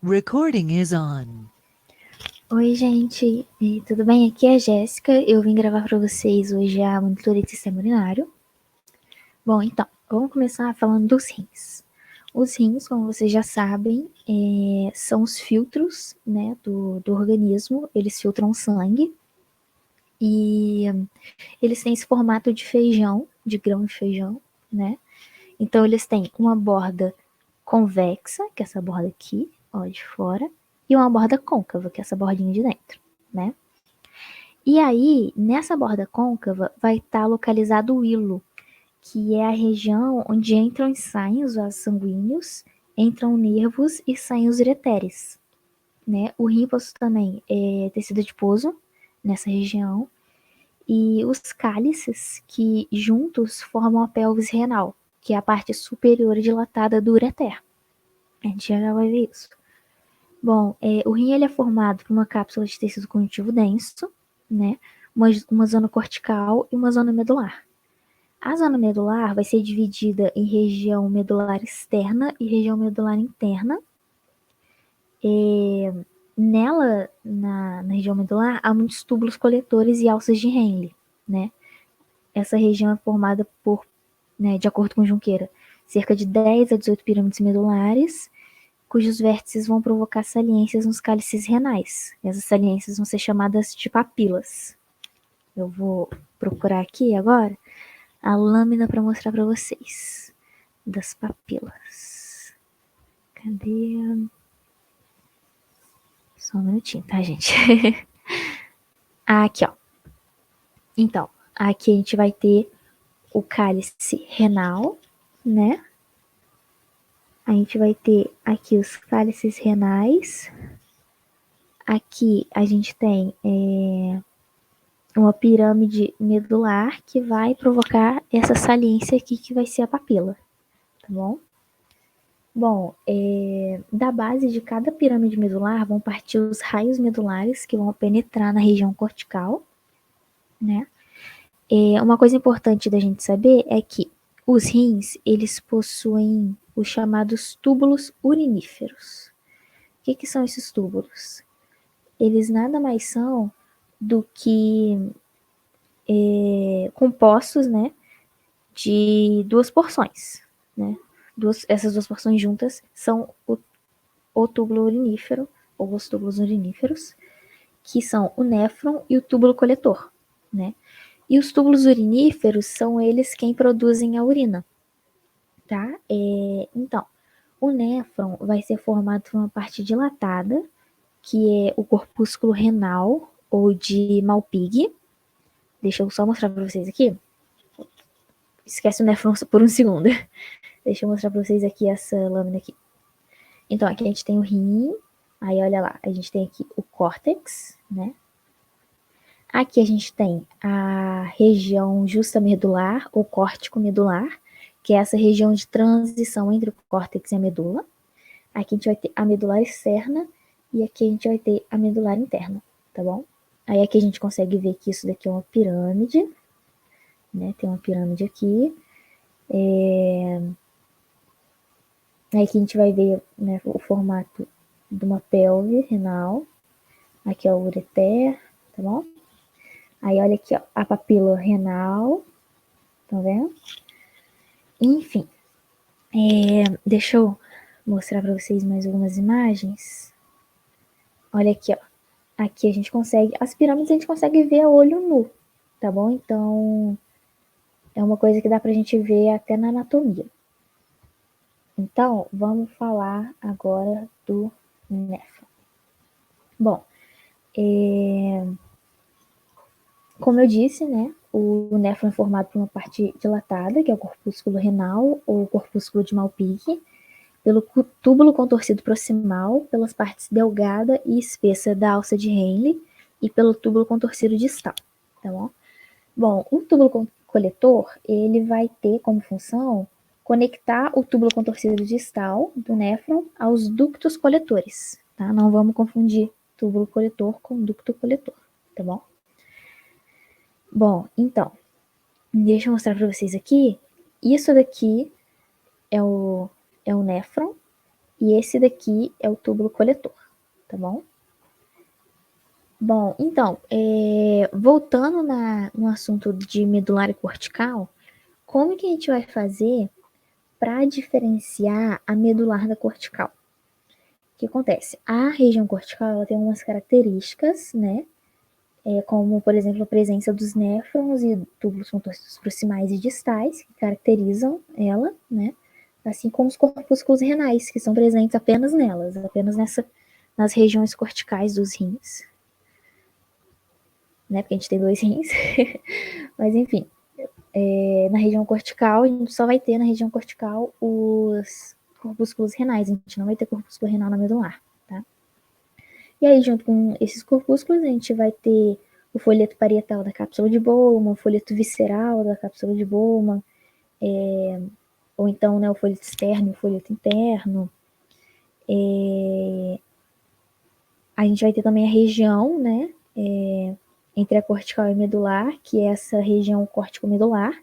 Recording is on. Oi, gente, tudo bem? Aqui é a Jéssica. Eu vim gravar para vocês hoje a monitora de sistema urinário. Bom, então, vamos começar falando dos rins. Os rins, como vocês já sabem, são os filtros, né, do organismo. Eles filtram o sangue e eles têm esse formato de feijão, de grão de feijão, né? Então, eles têm uma borda convexa, que é essa borda aqui, ó, de fora, e uma borda côncava, que é essa bordinha de dentro, né? E aí, nessa borda côncava, vai estar localizado o hilo, que é a região onde entram e saem os vasos sanguíneos, entram nervos e saem os ureteres. Né? O rim possui também tecido adiposo nessa região, e os cálices, que juntos formam a pelvis renal, que é a parte superior dilatada do ureter. A gente já vai ver isso. Bom, o rim ele é formado por uma cápsula de tecido conjuntivo denso, né? Uma zona cortical e uma zona medular. A zona medular vai ser dividida em região medular externa e região medular interna. Nela, na região medular, há muitos túbulos coletores e alças de Henle, né? Essa região é formada por, né, de acordo com Junqueira, cerca de 10 a 18 pirâmides medulares, cujos vértices vão provocar saliências nos cálices renais. Essas saliências vão ser chamadas de papilas. Eu vou procurar aqui agora a lâmina para mostrar para vocês das papilas. Cadê? Só um minutinho, tá, gente? Aqui, ó. Então, aqui a gente vai ter o cálice renal, né? A gente vai ter aqui os cálices renais. Aqui a gente tem uma pirâmide medular que vai provocar essa saliência aqui que vai ser a papila, tá bom? Bom, da base de cada pirâmide medular vão partir os raios medulares que vão penetrar na região cortical, né? Uma coisa importante da gente saber é que os rins, eles possuem os chamados túbulos uriníferos. O que são esses túbulos? Eles nada mais são do que compostos, né, de duas porções, né? Essas duas porções juntas são o túbulo urinífero, ou os túbulos uriníferos, que são o néfron e o túbulo coletor, né? E os túbulos uriníferos são eles quem produzem a urina, tá? Então, o néfron vai ser formado por uma parte dilatada, que é o corpúsculo renal, ou de Malpighi. Deixa eu só mostrar para vocês aqui. Esquece o néfron por um segundo. Deixa eu mostrar para vocês aqui essa lâmina aqui. Então, aqui a gente tem o rim, aí olha lá, a gente tem aqui o córtex, né? Aqui a gente tem a região justa medular, ou córtico medular, que é essa região de transição entre o córtex e a medula. Aqui a gente vai ter a medular externa e aqui a gente vai ter a medular interna, tá bom? Aí aqui a gente consegue ver que isso daqui é uma pirâmide, né? Tem uma pirâmide aqui. Aí aqui a gente vai ver, né, o formato de uma pelve renal. Aqui é o ureter, tá bom? Aí olha aqui, ó, a papila renal, tá vendo? Enfim, deixa eu mostrar para vocês mais algumas imagens. Olha aqui, ó. Aqui a gente consegue, as pirâmides a gente consegue ver a olho nu, tá bom? Então, é uma coisa que dá pra gente ver até na anatomia. Então, vamos falar agora do néfron. Bom, como eu disse, né, o néfron é formado por uma parte dilatada, que é o corpúsculo renal ou corpúsculo de Malpighi, pelo túbulo contorcido proximal, pelas partes delgada e espessa da alça de Henle e pelo túbulo contorcido distal, tá bom? Bom, o túbulo coletor, ele vai ter como função conectar o túbulo contorcido distal do néfron aos ductos coletores, tá? Não vamos confundir túbulo coletor com ducto coletor, tá bom? Bom, então, deixa eu mostrar para vocês aqui. Isso daqui é o néfron E esse daqui é o túbulo coletor, tá bom? Bom, então, voltando no assunto de medular e cortical, como que a gente vai fazer para diferenciar a medular da cortical? O que acontece? A região cortical ela tem algumas características, né? Como, por exemplo, a presença dos néfrons e túbulos contorcidos proximais e distais, que caracterizam ela, né? Assim como os corpúsculos renais, que são presentes apenas nelas, apenas nas regiões corticais dos rins, né? Porque a gente tem 2 rins. Mas, enfim, na região cortical, a gente só vai ter na região cortical os corpúsculos renais, a gente não vai ter corpúsculo renal na medular, tá? E aí, junto com esses corpúsculos, a gente vai ter o folheto parietal da cápsula de Bowman, o folheto visceral da cápsula de Bowman, ou então, né, o folheto externo e o folheto interno. A gente vai ter também a região, né, entre a cortical e a medular, que é essa região córtico-medular,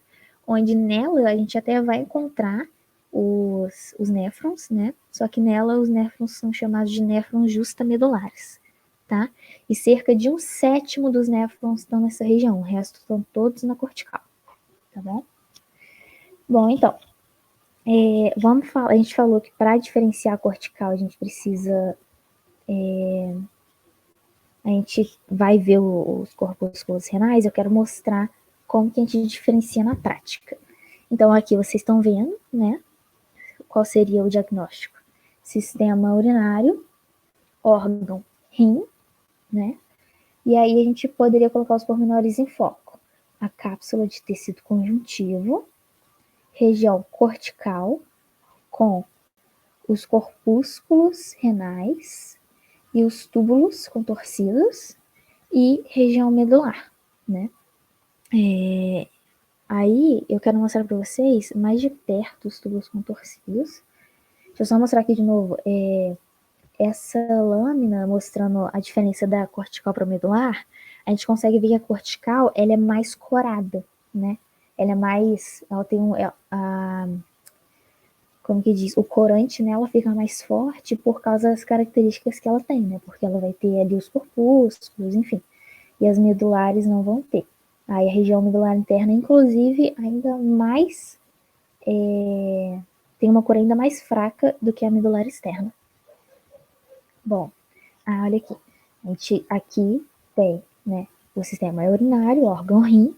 onde nela a gente até vai encontrar os néfrons, né? Só que nela os néfrons são chamados de néfrons justamedulares, tá? E cerca de 1/7 dos néfrons estão nessa região, o resto estão todos na cortical, tá bom? Bom, então, vamos falar, a gente falou que para diferenciar a cortical a gente precisa a gente vai ver os corpúsculos renais, eu quero mostrar como que a gente diferencia na prática. Então, aqui vocês estão vendo, né, qual seria o diagnóstico. Sistema urinário, órgão, rim, né, e aí a gente poderia colocar os pormenores em foco. A cápsula de tecido conjuntivo, região cortical, com os corpúsculos renais e os túbulos contorcidos, e região medular, né? Aí eu quero mostrar para vocês mais de perto os túbulos contorcidos. Deixa eu só mostrar aqui de novo. Essa lâmina mostrando a diferença da cortical para medular, a gente consegue ver que a cortical ela é mais corada, né? Ela é mais, ela tem como que diz, o corante nela fica mais forte por causa das características que ela tem, né? Porque ela vai ter ali os corpúsculos, enfim. E as medulares não vão ter. Aí a região medular interna, inclusive, ainda mais tem uma cor ainda mais fraca do que a medular externa. Bom, olha aqui. A gente aqui tem, né, o sistema urinário, o órgão rim,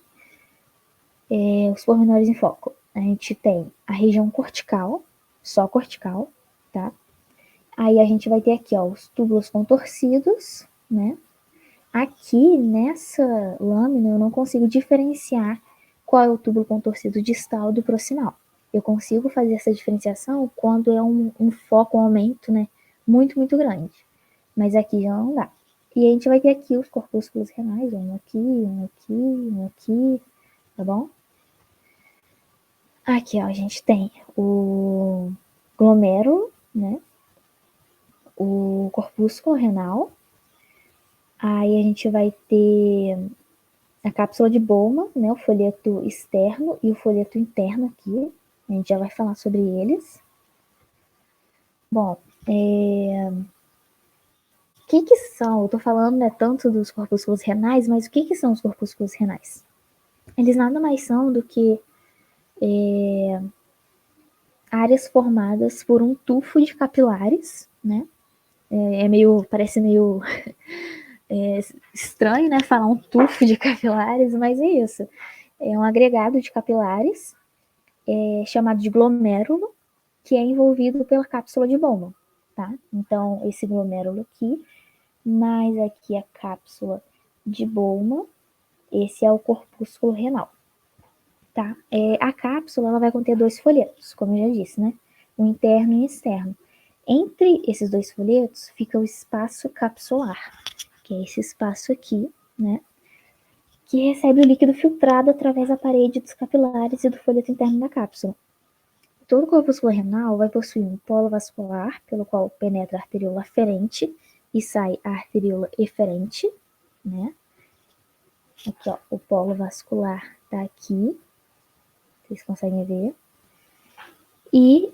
os pormenores em foco. A gente tem a região cortical, só cortical, tá? Aí a gente vai ter aqui, ó, os túbulos contorcidos, né? Aqui, nessa lâmina, eu não consigo diferenciar qual é o túbulo contorcido distal do proximal. Eu consigo fazer essa diferenciação quando é um foco, um aumento, né, muito, muito grande. Mas aqui já não dá. E a gente vai ter aqui os corpúsculos renais, um aqui, um aqui, um aqui, tá bom? Aqui, ó, a gente tem o glomérulo, né, o corpúsculo renal. Aí a gente vai ter a cápsula de Bowman, né, o folheto externo e o folheto interno aqui. A gente já vai falar sobre eles. Bom, o que são? Eu tô falando, né, tanto dos corpúsculos renais, mas o que são os corpúsculos renais? Eles nada mais são do que áreas formadas por um tufo de capilares, né? Parece meio estranho, né, falar um tufo de capilares, mas é isso. É um agregado de capilares chamado de glomérulo, que é envolvido pela cápsula de Bowman, tá? Então, esse glomérulo aqui, mais aqui a cápsula de Bowman, esse é o corpúsculo renal, tá? A cápsula, ela vai conter 2 folhetos, como eu já disse, né? O interno e o externo. Entre esses 2 folhetos fica o espaço capsular, que é esse espaço aqui, né? Que recebe o líquido filtrado através da parede dos capilares e do folheto interno da cápsula. Todo corpúsculo renal vai possuir um polo vascular, pelo qual penetra a arteríola aferente e sai a arteríola eferente, né? Aqui, ó, o polo vascular tá aqui, vocês conseguem ver. E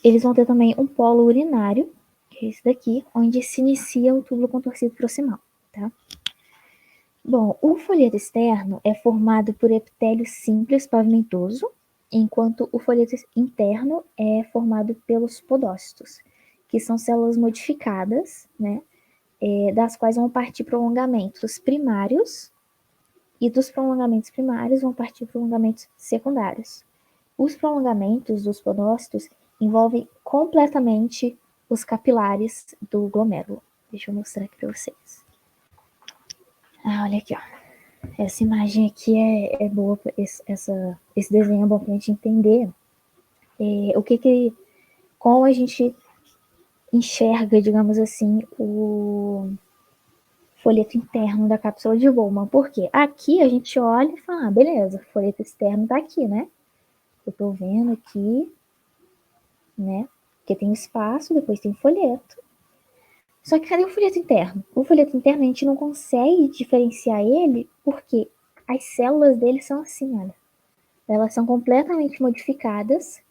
eles vão ter também um polo urinário, que é esse daqui, onde se inicia o túbulo contorcido proximal, tá? Bom, o folheto externo é formado por epitélio simples pavimentoso, enquanto o folheto interno é formado pelos podócitos, que são células modificadas, né, das quais vão partir prolongamentos primários, e dos prolongamentos primários vão partir prolongamentos secundários. Os prolongamentos dos podócitos envolvem completamente os capilares do glomérulo. Deixa eu mostrar aqui para vocês. Olha aqui, ó. Essa imagem aqui é boa, esse desenho é bom para a gente entender como a gente enxerga, digamos assim, o folheto interno da cápsula de Bowman. Por quê? Aqui a gente olha e fala, beleza, o folheto externo tá aqui, né? Eu tô vendo aqui, né? Porque tem espaço, depois tem folheto. Só que cadê o folheto interno? O folheto interno a gente não consegue diferenciar ele porque as células dele são assim, olha. Elas são completamente modificadas.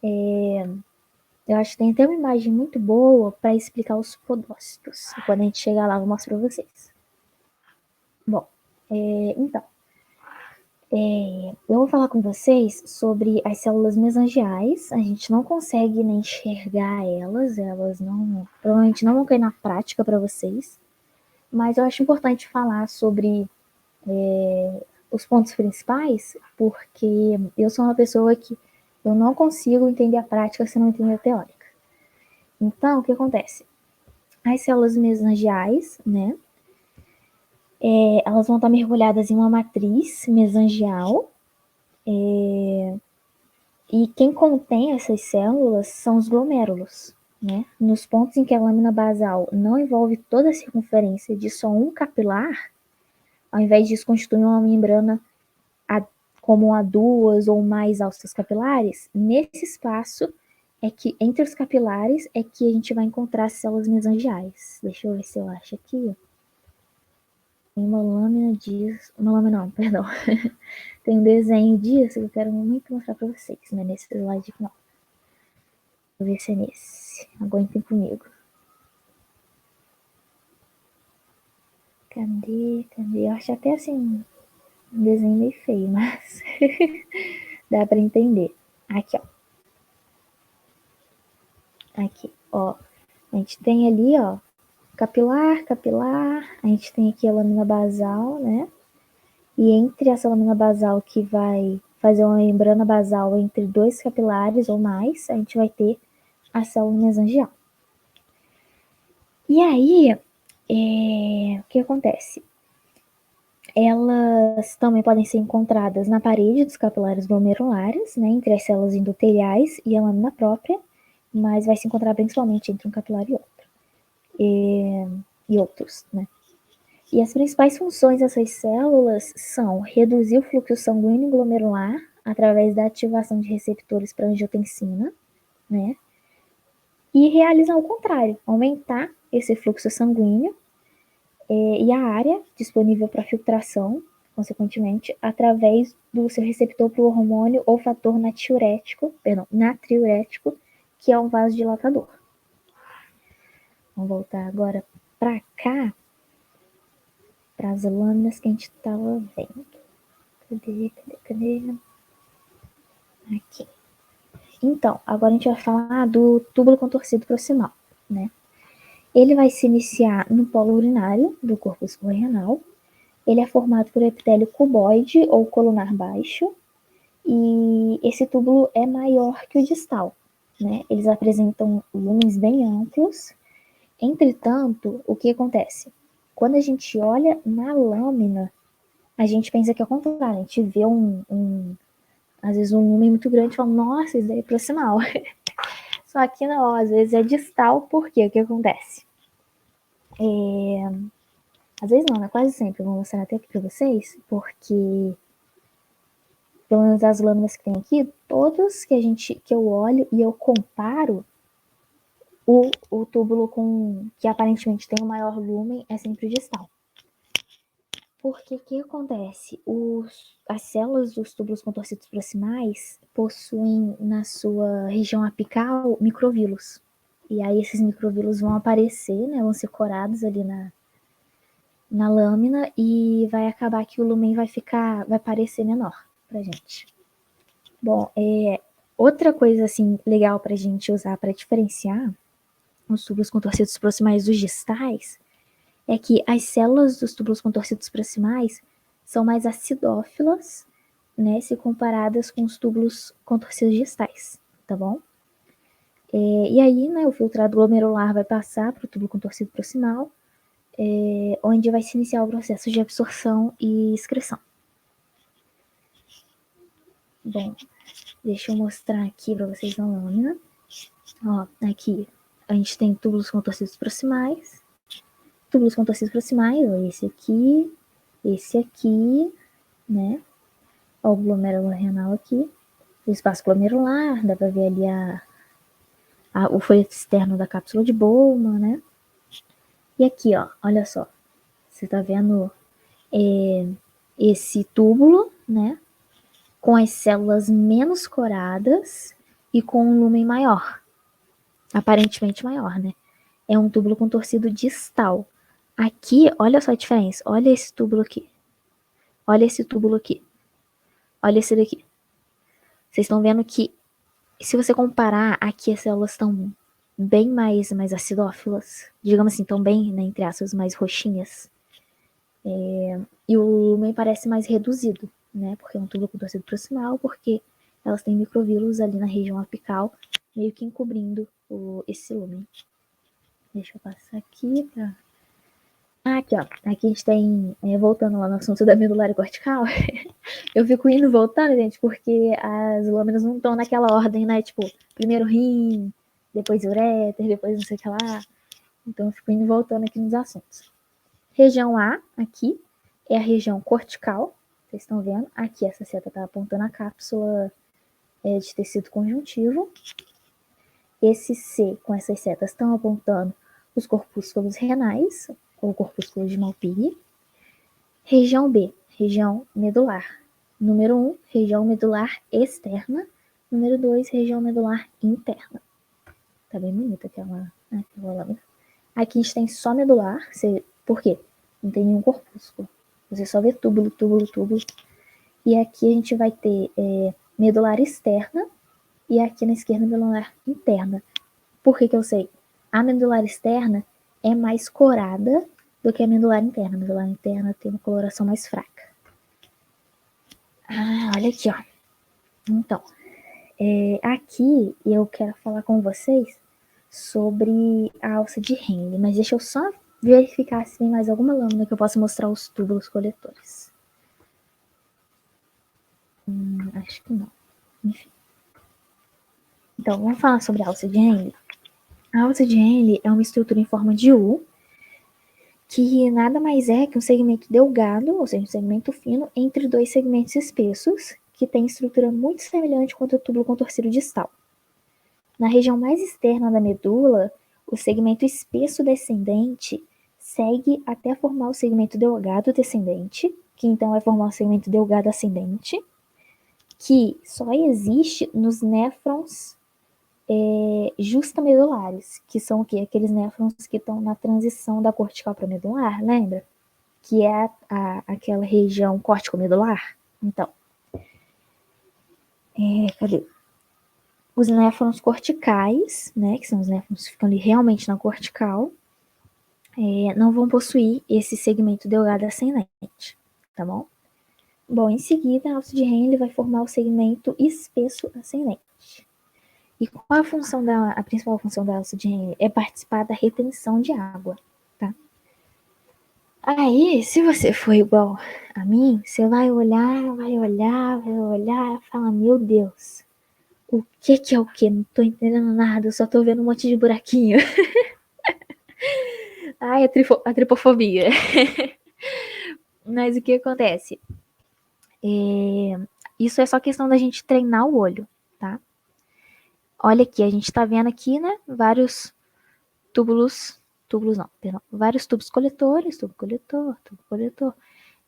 Eu acho que tem até uma imagem muito boa para explicar os podócitos. Quando a gente chegar lá, eu vou mostrar para vocês. Bom, então, eu vou falar com vocês sobre as células mesangiais. A gente não consegue nem enxergar elas não, provavelmente não vão cair na prática para vocês. Mas eu acho importante falar sobre os pontos principais, porque eu sou uma pessoa que eu não consigo entender a prática se não entender a teórica. Então, o que acontece? As células mesangiais, né? Elas vão estar mergulhadas em uma matriz mesangial. E quem contém essas células são os glomérulos, né? Nos pontos em que a lâmina basal não envolve toda a circunferência de só um capilar, ao invés disso constitui uma membrana como a duas ou mais alças capilares, nesse espaço é que, entre os capilares, é que a gente vai encontrar as células mesangiais. Deixa eu ver se eu acho aqui. Tem uma lâmina disso. Uma lâmina não, perdão. Tem um desenho disso que eu quero muito mostrar para vocês, né? Nesse slide aqui não. Vou ver se é nesse. Aguentem comigo. Cadê? Eu acho até assim um desenho meio feio, mas dá para entender. Aqui, ó. Aqui, ó. A gente tem ali, ó, capilar. A gente tem aqui a lâmina basal, né? E entre essa lâmina basal que vai fazer uma membrana basal entre dois capilares ou mais, a gente vai ter a célula mesangial. E aí, o que acontece? Elas também podem ser encontradas na parede dos capilares glomerulares, né, entre as células endoteliais e a lâmina própria, mas vai se encontrar principalmente entre um capilar e outro. E outros, né? E as principais funções dessas células são reduzir o fluxo sanguíneo glomerular através da ativação de receptores para angiotensina, né? E realizar o contrário, aumentar esse fluxo sanguíneo e a área disponível para filtração, consequentemente, através do seu receptor para o hormônio ou fator natriurético, que é um vasodilatador. Vamos voltar agora para cá, para as lâminas que a gente estava vendo. Cadê? Aqui. Então, agora a gente vai falar do túbulo contorcido proximal, né? Ele vai se iniciar no polo urinário do corpúsculo renal. Ele é formado por epitélio cuboide ou colunar baixo, e esse túbulo é maior que o distal, né? Eles apresentam lumens bem amplos. Entretanto, o que acontece? Quando a gente olha na lâmina, a gente pensa que é o contrário. A gente vê às vezes um lumen muito grande e fala, nossa, isso daí é proximal. Só que não, às vezes é distal, porque o que acontece? Às vezes não, né? Quase sempre. Eu vou mostrar até aqui pra vocês, porque pelo menos as lâminas que tem aqui, todas que eu olho e eu comparo, o túbulo que aparentemente tem o maior lumen é sempre o distal. Porque o que acontece? As células dos túbulos contorcidos proximais possuem na sua região apical microvílulos. E aí esses microvílulos vão aparecer, né, vão ser corados ali na lâmina e vai acabar que o lumen vai parecer menor pra gente. Bom, outra coisa assim legal pra gente usar para diferenciar os túbulos contorcidos proximais dos distais é que as células dos túbulos contorcidos proximais são mais acidófilas, né, se comparadas com os túbulos contorcidos distais, tá bom? E aí, né, o filtrado glomerular vai passar para o túbulo contorcido proximal, onde vai se iniciar o processo de absorção e excreção. Bom, deixa eu mostrar aqui para vocês a lâmina. Ó, aqui a gente tem túbulos contorcidos proximais. Túbulos contorcidos proximais, ó, esse aqui, né? Ó, o glomérulo renal aqui. O espaço glomerular, dá para ver ali o folheto externo da cápsula de Bowman, né? E aqui, ó, olha só. Você tá vendo esse túbulo, né? Com as células menos coradas e com um lumen maior. Aparentemente maior, né? É um túbulo contorcido distal. Aqui, olha só a diferença. Olha esse túbulo aqui. Olha esse túbulo aqui. Olha esse daqui. Vocês estão vendo que, se você comparar, aqui as células estão bem mais acidófilas. Digamos assim, estão bem, né, entre aspas, mais roxinhas. E o lumen parece mais reduzido, né? Porque é um túbulo contorcido proximal, porque elas têm microvílulos ali na região apical, meio que encobrindo esse lumen. Deixa eu passar aqui pra... aqui, ó. Aqui a gente tem, voltando lá no assunto da medular cortical, eu fico indo e voltando, gente, porque as lâminas não estão naquela ordem, né? Tipo, primeiro rim, depois uréter, depois não sei o que lá. Então eu fico indo e voltando aqui nos assuntos. Região A, aqui, é a região cortical. Vocês estão vendo? Aqui essa seta está apontando a cápsula de tecido conjuntivo. Esse C com essas setas estão apontando os corpúsculos renais, ou corpúsculos de Malpighi. Região B, região medular. Número 1, região medular externa. Número 2, região medular interna. Tá bem bonita aquela lâmina. Aqui a gente tem só medular. Por quê? Não tem nenhum corpúsculo. Você só vê túbulo, túbulo, túbulo. E aqui a gente vai ter medular externa e aqui na esquerda medular interna. Por que eu sei? A medular externa é mais corada do que a medular interna. A medular interna tem uma coloração mais fraca. Olha aqui, ó. Então, aqui eu quero falar com vocês sobre a alça de Henle, mas deixa eu só verificar se tem mais alguma lâmina que eu possa mostrar os túbulos coletores. Acho que não. Enfim. Então, vamos falar sobre a alça de Henle. A alça de Henle é uma estrutura em forma de U, que nada mais é que um segmento delgado, ou seja, um segmento fino, entre dois segmentos espessos, que tem estrutura muito semelhante com o túbulo contorcido distal. Na região mais externa da medula, o segmento espesso descendente segue até formar o segmento delgado descendente, que então vai formar o segmento delgado ascendente, que só existe nos néfrons justamedulares, que são o quê? Aqueles néfrons que estão na transição da cortical para medular, lembra? Que é aquela região córtico-medular. Então, cadê? Os néfrons corticais, né, que são os néfrons que ficam ali realmente na cortical, não vão possuir esse segmento delgado ascendente, tá bom? Bom, em seguida, a alça de Henle vai formar o segmento espesso ascendente. E qual a principal função da alça de Henle? É participar da retenção de água, tá? Aí, se você for igual a mim, você vai olhar, fala, meu Deus, o que é o que? Não tô entendendo nada, eu só tô vendo um monte de buraquinho. Ai, a tripofobia. Mas o que acontece? Isso é só questão da gente treinar o olho, tá? Olha aqui, a gente tá vendo aqui, né, vários vários tubos coletores, tubo coletor.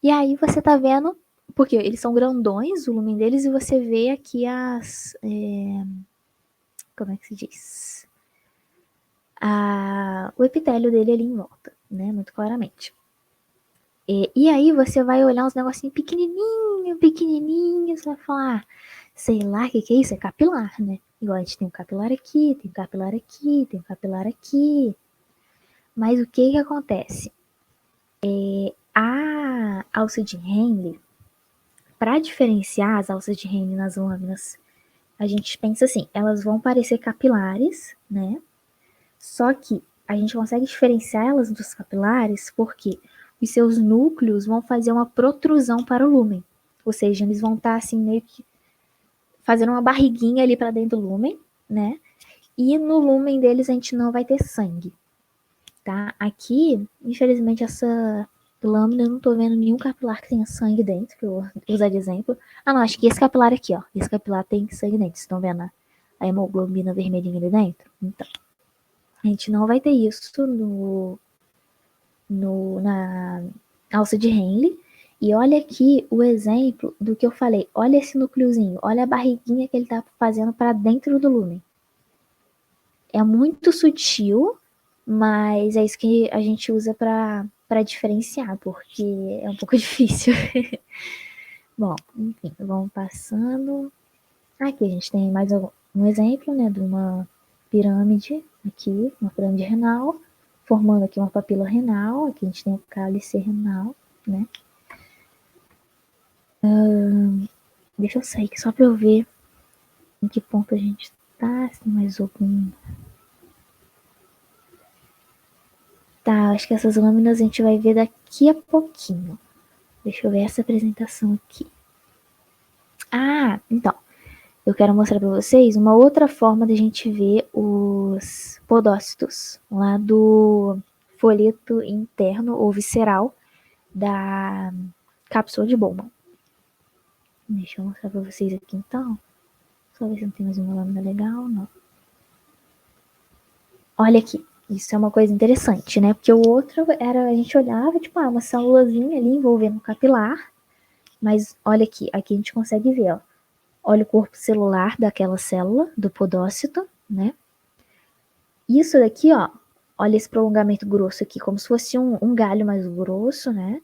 E aí você tá vendo, porque eles são grandões, o lumen deles, e você vê aqui como é que se diz? O epitélio dele ali em volta, né? Muito claramente. E aí você vai olhar uns negocinhos pequenininho, pequenininho, você vai falar, sei lá, o que é isso? É capilar, né? Igual a gente tem um capilar aqui, tem um capilar aqui, tem um capilar aqui. Mas o que acontece? A alça de Henle, para diferenciar as alças de Henle nas lâminas, a gente pensa assim, elas vão parecer capilares, né? Só que a gente consegue diferenciar elas dos capilares porque os seus núcleos vão fazer uma protrusão para o lúmen. Ou seja, eles vão estar assim meio que fazendo uma barriguinha ali para dentro do lúmen, né? E no lúmen deles a gente não vai ter sangue, tá? Aqui, infelizmente, essa lâmina eu não tô vendo nenhum capilar que tenha sangue dentro, que eu vou usar de exemplo. Ah, não, acho que esse capilar aqui, ó. Esse capilar tem sangue dentro. Vocês estão vendo a hemoglobina vermelhinha ali dentro? Então, a gente não vai ter isso na alça de Henle. E olha aqui o exemplo do que eu falei. Olha esse núcleozinho, olha a barriguinha que ele tá fazendo para dentro do lúmen. É muito sutil, mas é isso que a gente usa para diferenciar, porque é um pouco difícil. Bom, enfim, vamos passando. Aqui a gente tem mais um exemplo, né, de uma pirâmide aqui, uma pirâmide renal, formando aqui uma papila renal. Aqui a gente tem o cálice renal, né? Deixa eu sair aqui só para eu ver em que ponto a gente tá, se tem mais algum. Tá, acho que essas lâminas a gente vai ver daqui a pouquinho. Deixa eu ver essa apresentação aqui. Ah, então, eu quero mostrar para vocês uma outra forma de a gente ver os podócitos lá do folheto interno ou visceral da cápsula de Bowman. Deixa eu mostrar para vocês aqui então. Só ver se não tem mais uma lâmina legal, não. Olha aqui, isso é uma coisa interessante, né? Porque o outro era, a gente olhava, tipo, uma célulazinha ali envolvendo o capilar, mas olha aqui, aqui a gente consegue ver, ó. Olha o corpo celular daquela célula, do podócito, né? Isso daqui, ó, olha esse prolongamento grosso aqui, como se fosse um galho mais grosso, né?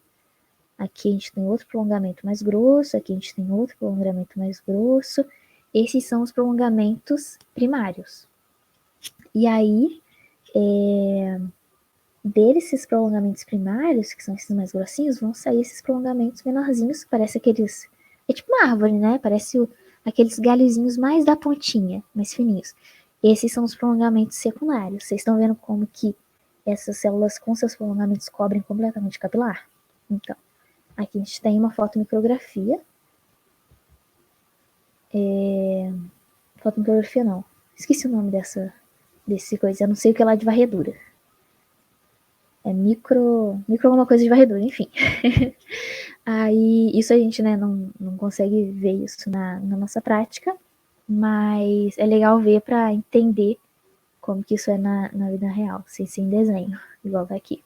Aqui a gente tem outro prolongamento mais grosso, aqui a gente tem outro prolongamento mais grosso. Esses são os prolongamentos primários. E aí, desses prolongamentos primários, que são esses mais grossinhos, vão sair esses prolongamentos menorzinhos, que parece aqueles... É tipo uma árvore, né? Parece aqueles galhozinhos mais da pontinha, mais fininhos. Esses são os prolongamentos secundários. Vocês estão vendo como que essas células com seus prolongamentos cobrem completamente o capilar? Então, aqui a gente tem uma fotomicrografia. Fotomicrografia não. Esqueci o nome desse coisa. Eu não sei o que é lá de varredura. É micro alguma coisa de varredura, enfim. Aí, isso a gente, né, não consegue ver isso na nossa prática, mas é legal ver para entender como que isso é na vida real, sem ser em desenho, igual tá aqui.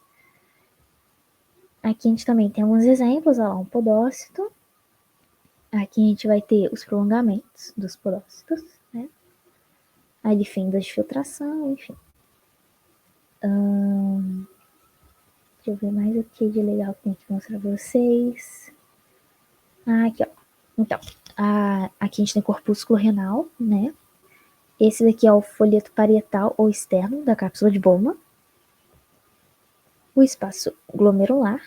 Aqui a gente também tem alguns exemplos, ó, um podócito. Aqui a gente vai ter os prolongamentos dos podócitos, né? Aí fendas de filtração, enfim. Deixa eu ver mais o que de legal que tem que mostrar pra vocês. Aqui, ó. Então, aqui a gente tem corpúsculo renal, né? Esse daqui é o folheto parietal ou externo da cápsula de Bowman. O espaço glomerular,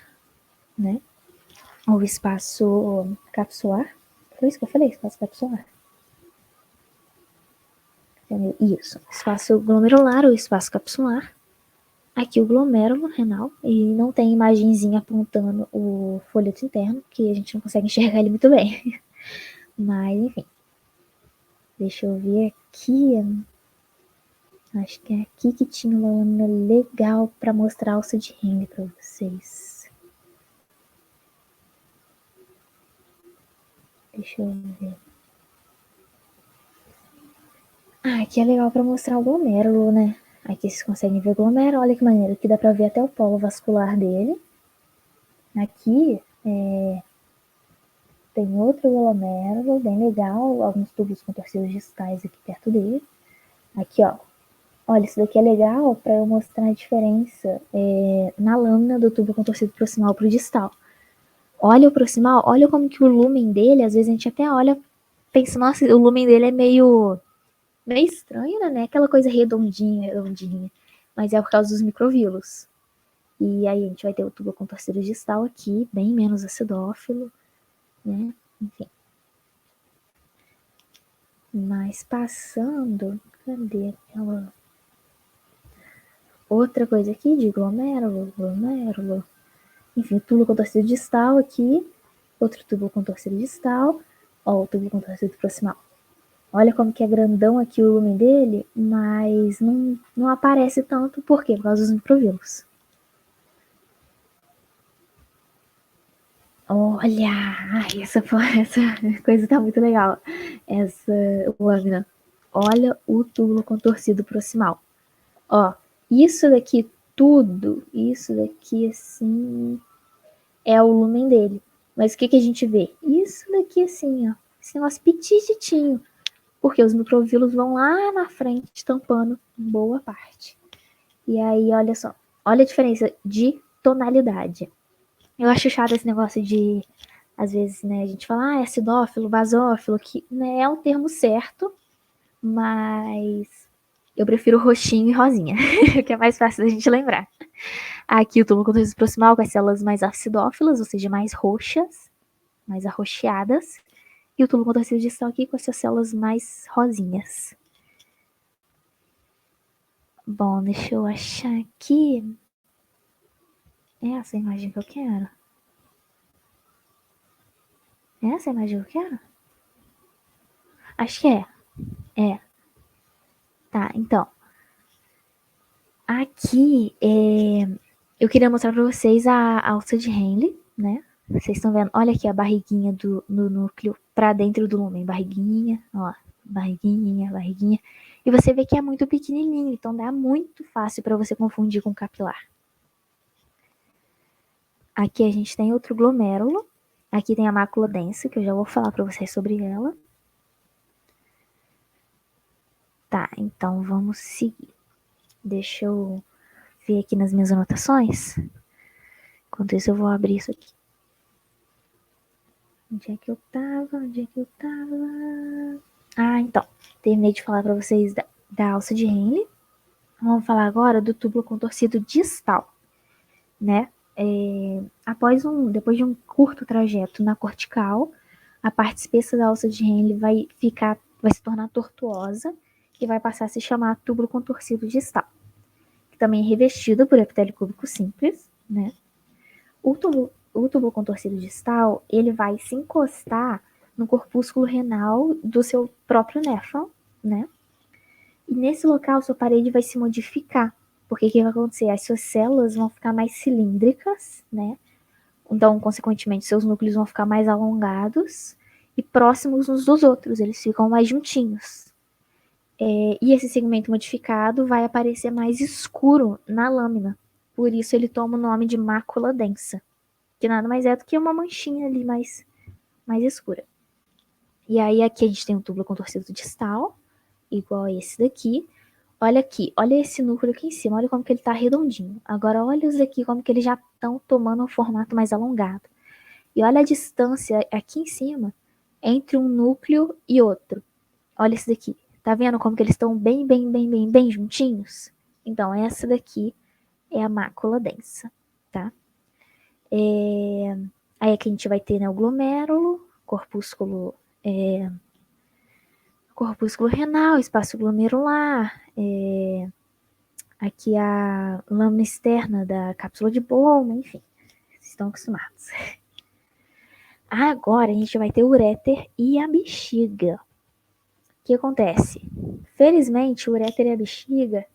né? O espaço capsular. Foi isso que eu falei? Espaço capsular. Isso. Espaço glomerular ou espaço capsular. Aqui o glomérulo renal. E não tem imagenzinha apontando o folheto interno, que a gente não consegue enxergar ele muito bem. Mas, enfim. Deixa eu ver aqui. Acho que é aqui que tinha uma lâmina legal para mostrar a alça de Henle para vocês. Deixa eu ver. Aqui é legal para mostrar o glomérulo, né? Aqui vocês conseguem ver o glomérulo. Olha que maneiro. Aqui dá para ver até o polo vascular dele. Aqui Tem outro glomérulo bem legal, alguns tubos contorcidos distais aqui perto dele. Aqui, ó. Olha, isso daqui é legal para eu mostrar a diferença na lâmina do tubo contorcido proximal para o distal. Olha o proximal, olha como que o lumen dele, às vezes a gente até olha, pensa, nossa, o lumen dele é meio estranho, né? Aquela coisa redondinha. Mas é por causa dos microvílulos. E aí a gente vai ter o tubo contorcido distal aqui, bem menos acidófilo, né? Enfim. Mas passando, cadê aquela outra coisa aqui de glomérulo? Enfim, tubo contorcido distal aqui, outro tubo contorcido distal, ó, o tubo contorcido proximal. Olha como que é grandão aqui o lumen dele, mas não aparece tanto, por quê? Por causa dos microvílulos. Olha, ai, essa coisa tá muito legal. Essa lâmina. Olha o túbulo contorcido proximal. Ó, isso daqui tudo, isso daqui assim, é o lumen dele. Mas o que que a gente vê? Isso daqui assim, ó, esse negócio petititinho. Porque os microvílulos vão lá na frente, tampando boa parte. E aí, olha só, olha a diferença de tonalidade. Eu acho chato esse negócio de, às vezes, né, a gente fala, é acidófilo, basófilo, que né, é um termo certo, mas eu prefiro roxinho e rosinha, que é mais fácil da gente lembrar. Aqui o tubo contorcido proximal com as células mais acidófilas, ou seja, mais roxas, mais arroxeadas, e o tubo contorcido distal aqui com as suas células mais rosinhas. Bom, deixa eu achar aqui. É essa a imagem que eu quero? É essa a imagem que eu quero? Acho que é. É. Tá, então. Aqui, eu queria mostrar pra vocês a alça de Henle, né? Vocês estão vendo? Olha aqui a barriguinha no núcleo pra dentro do lumen. Barriguinha, ó. Barriguinha. E você vê que é muito pequenininho, então dá muito fácil para você confundir com capilar. Aqui a gente tem outro glomérulo. Aqui tem a mácula densa, que eu já vou falar para vocês sobre ela. Tá, então vamos seguir. Deixa eu ver aqui nas minhas anotações. Enquanto isso eu vou abrir isso aqui. Onde é que eu tava? Ah, então. Terminei de falar para vocês da alça de Henle. Vamos falar agora do túbulo contorcido distal, né? Depois de um curto trajeto na cortical, a parte espessa da alça de Henle vai se tornar tortuosa e vai passar a se chamar túbulo contorcido distal, que também é revestido por epitélio cúbico simples, né? O túbulo contorcido distal, ele vai se encostar no corpúsculo renal do seu próprio néfron, né? E nesse local, sua parede vai se modificar, porque o que vai acontecer? As suas células vão ficar mais cilíndricas, né? Então, consequentemente, seus núcleos vão ficar mais alongados e próximos uns dos outros, eles ficam mais juntinhos. E esse segmento modificado vai aparecer mais escuro na lâmina, por isso ele toma o nome de mácula densa, que nada mais é do que uma manchinha ali mais escura. E aí aqui a gente tem um túbulo contorcido distal, igual a esse daqui. Olha aqui, olha esse núcleo aqui em cima, olha como que ele tá redondinho. Agora olha os aqui, como que eles já estão tomando um formato mais alongado. E olha a distância aqui em cima entre um núcleo e outro. Olha esse daqui. Tá vendo como que eles estão bem juntinhos? Então, essa daqui é a mácula densa, tá? Aí aqui a gente vai ter, né, o glomérulo, corpúsculo renal, espaço glomerular, aqui a lâmina externa da cápsula de Bowman, enfim, vocês estão acostumados. Agora a gente vai ter o uréter e a bexiga. O que acontece? Felizmente, o uréter e a bexiga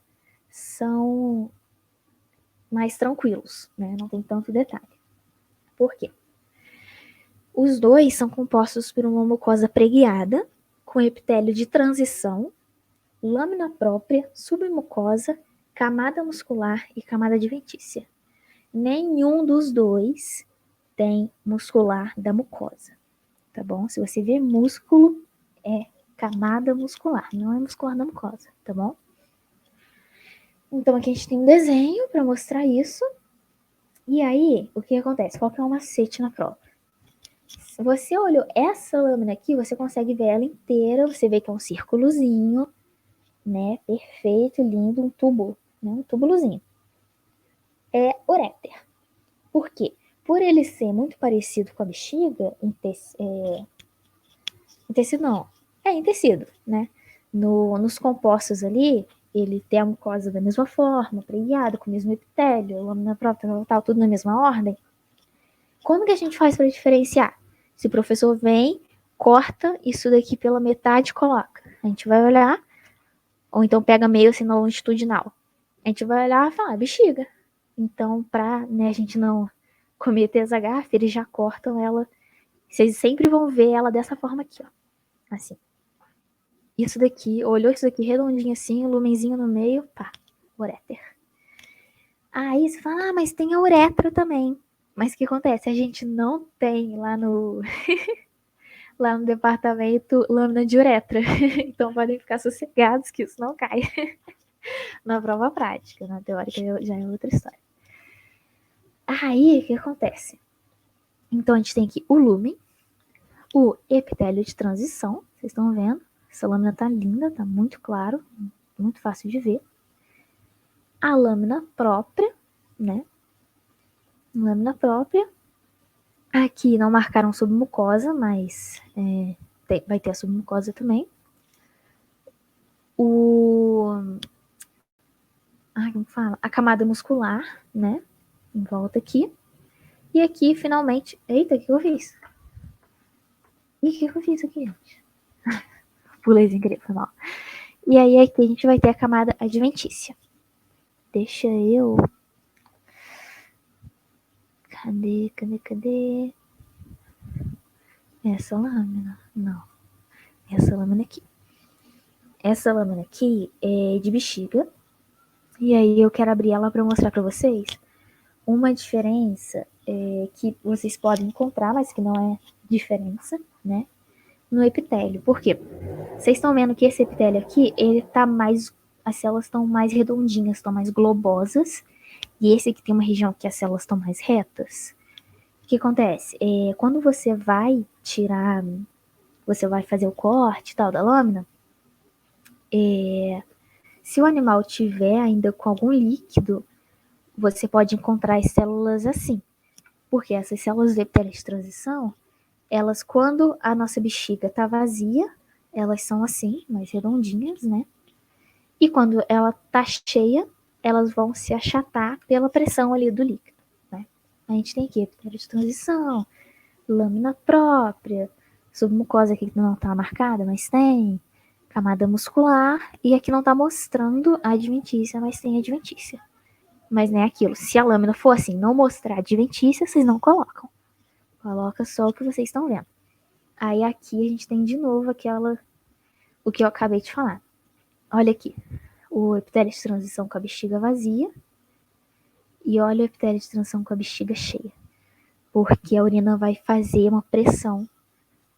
são mais tranquilos, né? Não tem tanto detalhe. Por quê? Os dois são compostos por uma mucosa preguiada, com epitélio de transição, lâmina própria, submucosa, camada muscular e camada adventícia. Nenhum dos dois tem muscular da mucosa, tá bom? Se você ver músculo, é camada muscular, não é muscular da mucosa, tá bom? Então aqui a gente tem um desenho para mostrar isso. E aí, o que acontece? Qual que é o macete na prova? Se você olhou essa lâmina aqui, você consegue ver ela inteira, você vê que é um círculozinho, né? Perfeito, lindo, um tubo, né? Um túbulozinho. É uréter. Por quê? Por ele ser muito parecido com a bexiga, em tecido não, em tecido, né? Nos compostos ali, ele tem a mucosa da mesma forma, preguiado, com o mesmo epitélio, a lâmina própria, tal, tudo na mesma ordem. Como que a gente faz para diferenciar? Se o professor vem, corta isso daqui pela metade e coloca. A gente vai olhar, ou então pega meio assim na longitudinal. A gente vai olhar e falar, bexiga. Então, para a gente não cometer essa gafe, eles já cortam ela. Vocês sempre vão ver ela dessa forma aqui, ó. Assim. Isso daqui, olhou isso daqui redondinho assim, lumenzinho no meio, pá, uréter. Aí você fala, mas tem a uretra também. Mas o que acontece? A gente não tem lá no departamento lâmina de uretra. Então podem ficar sossegados que isso não cai na prova prática. Na teórica já é outra história. Aí o que acontece? Então a gente tem aqui o lúmen, o epitélio de transição. Vocês estão vendo? Essa lâmina tá linda, tá muito claro, muito fácil de ver. A lâmina própria, né? Lâmina própria. Aqui não marcaram submucosa, mas vai ter a submucosa também. Como fala? A camada muscular, né? Em volta aqui. E aqui, finalmente... Eita, o que eu fiz? E o que eu fiz aqui, gente? Pulei sem querer, foi mal. E aí aqui a gente vai ter a camada adventícia. Deixa eu... Cadê? Essa lâmina? Não. Essa lâmina aqui. Essa lâmina aqui é de bexiga. E aí eu quero abrir ela para mostrar para vocês uma diferença que vocês podem encontrar, mas que não é diferença, né? No epitélio. Por quê? Vocês estão vendo que esse epitélio aqui, ele tá mais... As células estão mais redondinhas, estão mais globosas. E esse aqui tem uma região que as células estão mais retas. O que acontece? Quando você vai tirar... Você vai fazer o corte e tal da lâmina, se o animal tiver ainda com algum líquido, você pode encontrar as células assim. Porque essas células do epitélio de transição, elas, quando a nossa bexiga está vazia, elas são assim, mais redondinhas, né? E quando ela está cheia, elas vão se achatar pela pressão ali do líquido, né? A gente tem aqui epitélio de transição, lâmina própria, submucosa aqui que não está marcada, mas tem, camada muscular, e aqui não está mostrando a adventícia, mas tem adventícia. Mas não é aquilo, se a lâmina for assim, não mostrar adventícia, vocês não colocam. Coloca só o que vocês estão vendo. Aí aqui a gente tem de novo o que eu acabei de falar. Olha aqui, o epitélio de transição com a bexiga vazia e olha o epitélio de transição com a bexiga cheia. Porque a urina vai fazer uma pressão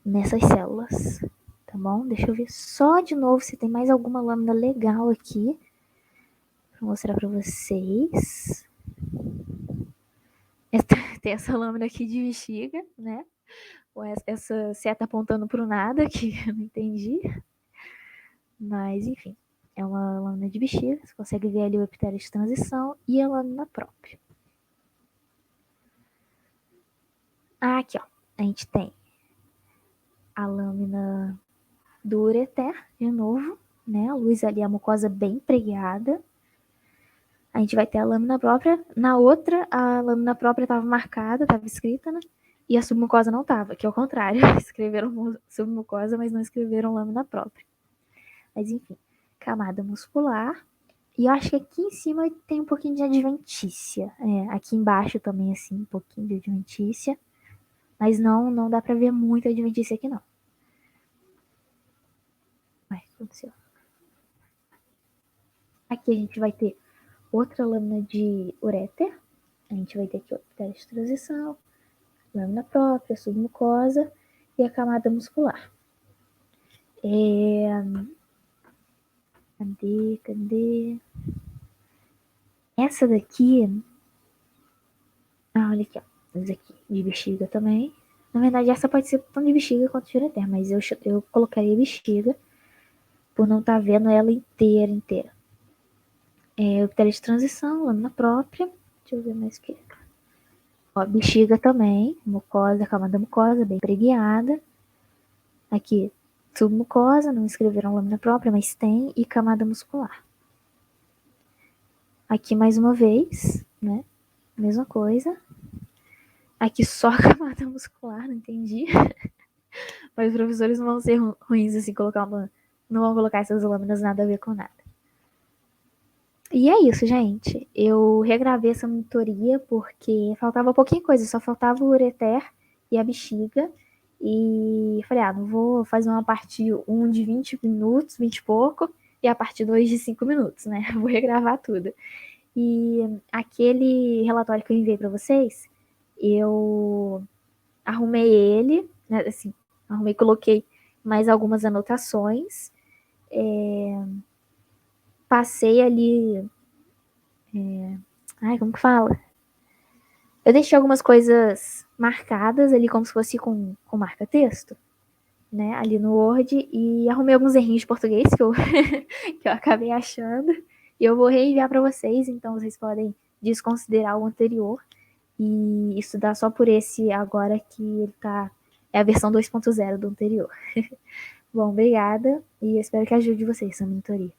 nessas células, tá bom? Deixa eu ver só de novo se tem mais alguma lâmina legal aqui pra mostrar pra vocês. Tem essa lâmina aqui de bexiga, né? Essa seta apontando pro nada, que eu não entendi. Mas, enfim, é uma lâmina de bexiga. Você consegue ver ali o epitélio de transição e a lâmina própria. Aqui, ó. A gente tem a lâmina do ureter, de novo, né? A luz ali, a mucosa bem preguiada. A gente vai ter a lâmina própria. Na outra, a lâmina própria estava marcada, estava escrita, né? E a submucosa não estava, que é o contrário. Escreveram submucosa, mas não escreveram lâmina própria. Mas, enfim, camada muscular. E eu acho que aqui em cima tem um pouquinho de adventícia. Aqui embaixo também, assim, um pouquinho de adventícia. Mas não dá pra ver muito adventícia aqui, não. Ai, aconteceu. Aqui a gente vai ter outra lâmina de uréter. A gente vai ter aqui o epitélio de transição, lâmina própria, submucosa e a camada muscular. Cadê? Essa daqui... olha aqui, ó. Essa aqui, de bexiga também. Na verdade, essa pode ser tanto de bexiga quanto de ureter, mas eu colocaria bexiga por não estar vendo ela inteira. Bactéria de transição, lâmina própria. Deixa eu ver mais o que. Ó, bexiga também, mucosa, camada mucosa, bem preguiada. Aqui, submucosa, não escreveram lâmina própria, mas tem, e camada muscular. Aqui mais uma vez, né? Mesma coisa. Aqui só a camada muscular, não entendi. Mas os professores não vão ser ruins assim, não vão colocar essas lâminas nada a ver com nada. E é isso, gente. Eu regravei essa monitoria porque faltava pouquinho coisa, só faltava o ureter e a bexiga. E falei, não vou fazer uma parte 1 de 20 minutos, 20 e pouco, e a parte 2 de 5 minutos, né? Vou regravar tudo. E aquele relatório que eu enviei para vocês, eu arrumei ele, né, assim, coloquei mais algumas anotações, passei ali, como que fala? Eu deixei algumas coisas marcadas ali como se fosse com marca-texto, né, ali no Word, e arrumei alguns errinhos de português que eu, que eu acabei achando, e eu vou reenviar para vocês, então vocês podem desconsiderar o anterior e estudar só por esse agora que ele tá, é a versão 2.0 do anterior. Bom, obrigada e espero que ajude vocês essa monitoria.